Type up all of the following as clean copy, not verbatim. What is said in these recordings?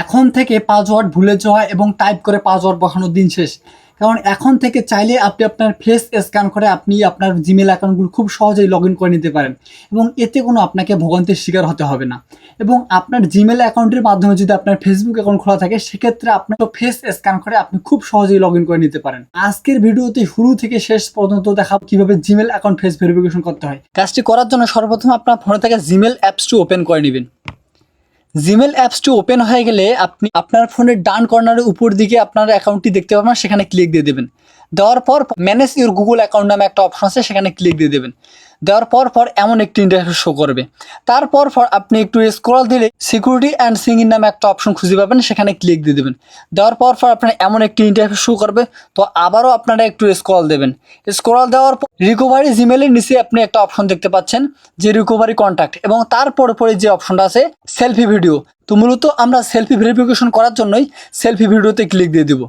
এখন থেকে পাসওয়ার্ড ভুলে যাওয়া এবং টাইপ করে পাসওয়ার্ড বসানোর দিন শেষ। কারণ এখন থেকে চাইলে আপনি আপনার ফেস স্ক্যান করে আপনি আপনার জিমেল অ্যাকাউন্টগুলো খুব সহজেই লগ ইন করে নিতে পারেন এবং এতে কোনো আপনাকে ভোগান্তির শিকার হতে হবে না। এবং আপনার জিমেল অ্যাকাউন্টের মাধ্যমে যদি আপনার ফেসবুক অ্যাকাউন্ট খোলা থাকে সেক্ষেত্রে আপনার ফেস স্ক্যান করে আপনি খুব সহজেই লগ ইন করে নিতে পারেন। আজকের ভিডিওতে শুরু থেকে শেষ পর্যন্ত দেখাবো কিভাবে জিমেল অ্যাকাউন্ট ফেস ভেরিফিকেশন করতে হয়। কাজটি করার জন্য সর্বপ্রথম আপনার ফোনে থেকে জিমেল অ্যাপসটি ওপেন করে নেবেন। জিমেল অ্যাপসটি ওপেন হয়ে গেলে আপনি আপনার ফোনের ডান কর্নারের উপর দিকে আপনার অ্যাকাউন্টটি দেখতে পাবেন, সেখানে ক্লিক দিয়ে দেবেন। দেওয়ার পর ম্যানেজ ইউর গুগল অ্যাকাউন্ট নামে একটা অপশন আছে, সেখানে ক্লিক দিয়ে দেবেন। দেওয়ার পর এমন একটি ইন্টারফেস শো করবে। তারপর আপনি একটু স্ক্রল দিলে সিকিউরিটি অ্যান্ড সিঙ্গিং নামে একটা অপশন খুঁজে পাবেন, সেখানে ক্লিক দিয়ে দেবেন। দেওয়ার পর আপনার এমন একটি ইন্টারফেস শো করবে। তো আবারও আপনারা একটু স্ক্রল দেবেন। স্ক্রল দেওয়ার পর রিকভারি জিমেলের নিচে আপনি একটা অপশন দেখতে পাচ্ছেন যে রিকভারি কন্ট্যাক্ট, এবং তারপরে যে অপশনটা আছে সেলফি ভিডিও। তো মূলত আমরা সেলফি ভেরিফিকেশন করার জন্যই সেলফি ভিডিওতে ক্লিক দিয়ে দিব।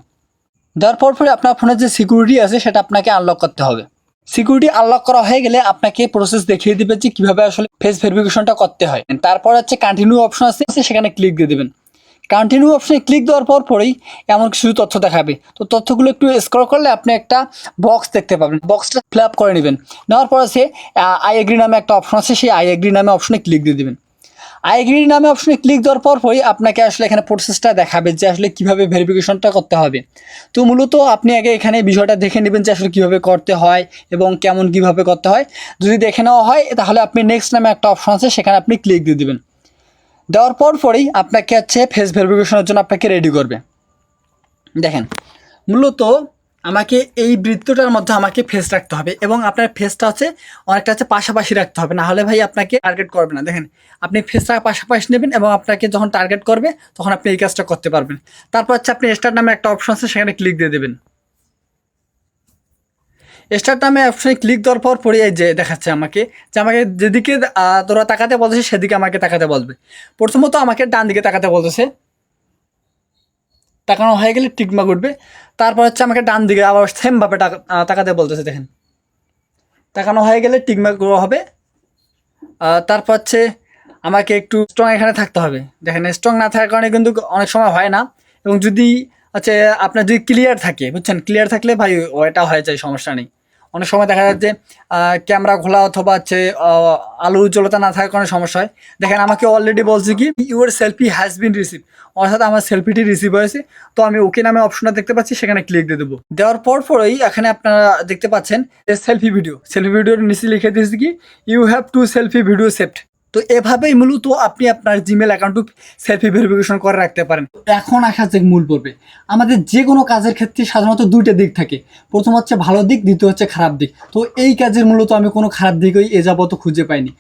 দেওয়ার পর আপনার ফোনের যে সিকিউরিটি আছে সেটা আপনাকে আনলক করতে হবে। সিকিউরিটি আনলক করা হয়ে গেলে আপনাকে প্রসেস দেখিয়ে দিবে যে কীভাবে আসলে ফেস ভেরিফিকেশনটা করতে হয়। তারপর হচ্ছে কন্টিনিউ অপশন আছে, সেখানে ক্লিক দিয়ে দেবেন। কন্টিনিউ অপশনে ক্লিক দেওয়ার পরেই এমন কিছু তথ্য দেখাবে। তো তথ্যগুলো একটু স্ক্রল করলে আপনি একটা বক্স দেখতে পাবেন, বক্সটা ফিল আপ করে নেবেন। নেওয়ার পর আছে আই এগ্রি নামে একটা অপশন আছে, সেই আই এগ্রি নামে অপশনে ক্লিক দিয়ে দেবেন। আই এগ্রি নামে অপশনে ক্লিক দেওয়ার পরই আপনাকে আসলে এখানে প্রসেসটা দেখাবে যে আসলে কীভাবে ভেরিফিকেশনটা করতে হবে। তো মূলত আপনি আগে এখানে বিষয়টা দেখে নেবেন যে আসলে কীভাবে করতে হয় এবং কীভাবে করতে হয়। যদি দেখে নেওয়া হয় তাহলে আপনি নেক্সট নামে একটা অপশন আছে, সেখানে আপনি ক্লিক দিয়ে দেবেন। দেওয়ার পরেই আপনাকে হচ্ছে ফেস ভেরিফিকেশনের জন্য আপনাকে রেডি করবে। দেখেন, মূলত আমাকে এই বৃত্তটার মধ্যে আমাকে ফেস রাখতে হবে এবং আপনার ফেসটা অনেকটা পাশাপাশি রাখতে হবে, না হলে ভাই আপনাকে টার্গেট করবে না। দেখেন, আপনি ফেসটা পাশাপাশি নেবেন এবং আপনাকে যখন টার্গেট করবে তখন আপনি এই কাজটা করতে পারবেন। তারপর আপনি স্টার্ট নামে একটা অপশন আছে, সেখানে ক্লিক দিয়ে দেবেন। স্টার্ট নামে অপশনে ক্লিক দেওয়ার পরে এই যে দেখাচ্ছে আমাকে যেদিকে তোরা তাকাতে বলতেছে সেদিকে আমাকে তাকাতে বলবে। প্রথমত আমাকে ডান দিকে তাকাতে বলতেছে, তাকানো হয়ে গেলে টিকমার্ক উঠবে। তারপর আমাকে ডান দিকে আবার সেমভাবে তাকাতে বলতেছে। দেখেন, তাকানো হয়ে গেলে টিকমার্ক হবে। তারপর আমাকে একটু স্ট্রং এখানে থাকতে হবে। দেখেন, স্ট্রং না থাকার কারণে কিন্তু অনেক সময় হয় না। এবং যদি আপনার যদি ক্লিয়ার থাকে, বুঝছেন, ক্লিয়ার থাকলে ভাই ওটা হয়ে যায়, সমস্যা নেই। অনেক সময় দেখা যায় যে ক্যামেরা খোলা অথবা আলো উজ্জ্বলতা না থাকার কারণে সমস্যা হয়। দেখেন, আমাকে অলরেডি বলছে কি your selfie has been receive, অর্থাৎ আমার সেলফিটি রিসিভ হয়েছে। তো আমি ওকে নামে অপশনটা দেখতে পাচ্ছি, সেখানে ক্লিক দিয়ে দেবো। দেওয়ার পরেই এখানে আপনারা দেখতে পাচ্ছেন যে সেলফি ভিডিওর নিচে লিখে দিয়েছি কি you have to selfie video saved. তো এভাবেই মূলত আপনি আপনার জিমেল অ্যাকাউন্ট সেলফি ভেরিফিকেশন করে রাখতে পারেন। এখন আসা যে মূল পর্বে, আমাদের যে কোনো কাজের ক্ষেত্রে সাধারণত দুইটা দিক থাকে। প্রথম হচ্ছে ভালো দিক, দ্বিতীয় হচ্ছে খারাপ দিক। তো এই কাজের মূলত আমি কোনো খারাপ দিকই এ যাবত খুঁজে পাইনি।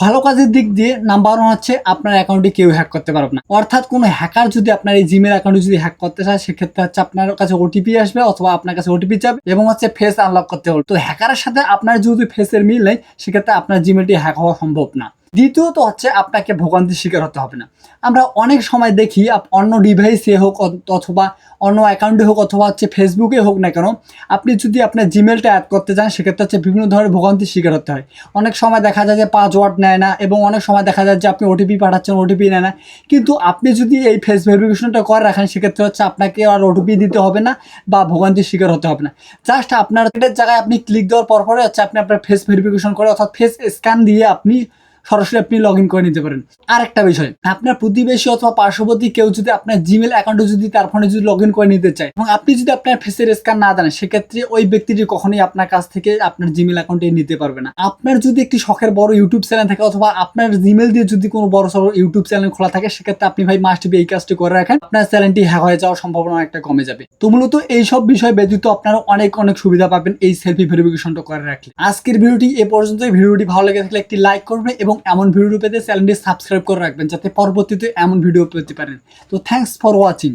ভালো কাজের দিক দিয়ে নাম্বার 1 হচ্ছে আপনার অ্যাকাউন্টে কেউ হ্যাক করতে পারবে না। অর্থাৎ কোনো হ্যাকার যদি আপনার এই জিমেল অ্যাকাউন্টে যদি হ্যাক করতে চায় সেক্ষেত্রে আপনার কাছে ওটিপি আসবে অথবা আপনার কাছে ওটিপি যাবে এবং ফেস আনলক করতে হবে। তো হ্যাকারের সাথে আপনার যদি ফেসের মিল নেই সেক্ষেত্রে আপনার জিমেলটি হ্যাক হওয়া সম্ভব না। দ্বিতীয়ত আপনাকে ভোগান্তির শিকার হতে হবে না। আমরা অনেক সময় দেখি অন্য ডিভাইসে হোক অথবা অন্য অ্যাকাউন্টে হোক অথবা ফেসবুকে হোক না কেন, আপনি যদি আপনার জিমেলটা অ্যাড করতে চান সেক্ষেত্রে বিভিন্ন ধরনের ভোগান্তির শিকার হতে হয়। অনেক সময় দেখা যায় যে পাসওয়ার্ড নেয় না এবং অনেক সময় দেখা যায় যে আপনি ওটিপি পাঠাচ্ছেন, ওটিপি নেয় না। কিন্তু আপনি যদি এই ফেস ভেরিফিকেশনটা করে রাখেন সেক্ষেত্রে আপনাকে আর ওটিপি দিতে হবে না বা ভোগান্তির শিকার হতে হবে না। জাস্ট আপনার জায়গায় আপনি ক্লিক দেওয়ার পরে আপনি আপনার ফেস ভেরিফিকেশন করে অর্থাৎ ফেস স্ক্যান দিয়ে আপনি সরাসরি আপনি লগ ইন করে নিতে পারেন। আরেকটা বিষয়, আপনার প্রতিবেশী অথবা পার্শ্ববর্তী কেউ যদি আপনার জিমেল অ্যাকাউন্টে যদি তার ফোনে যদি লগ ইন করে নিতে চায় এবং আপনি যদি আপনার ফেসের স্ক্যান না জানেন সেক্ষেত্রে ওই ব্যক্তিটি কখনোই আপনার কাছ থেকে আপনার জিমেল অ্যাকাউন্টে নিতে পারবে না। আপনার যদি একটি শখের বড় ইউটিউব চ্যানেল থাকে অথবা আপনার জিমেল দিয়ে যদি কোনো বড় সড়ো ইউটিউব চ্যানেল খোলা থাকে সেক্ষেত্রে আপনি ভাই মাস্ট বি এই কাজটি করে রাখেন, আপনার চ্যানেলটি হ্যাক হয়ে যাওয়ার সম্ভাবনা একটা কমে যাবে। তো মূলত এইসব বিষয় ব্যতীত আপনারা অনেক সুবিধা পাবেন এই সেলফি ভেরিফিকেশনটা করে রাখলে। আজকের ভিডিওটি এ পর্যন্তই। ভিডিওটি ভালো লেগে থাকলে একটি লাইক করবেন এবং এমন ভিডিও পেতে চ্যানেলটি সাবস্ক্রাইব করে রাখবেন যাতে পরবর্তীতে এমন ভিডিও পেতে পারেন। তো থ্যাঙ্কস ফর ওয়াচিং।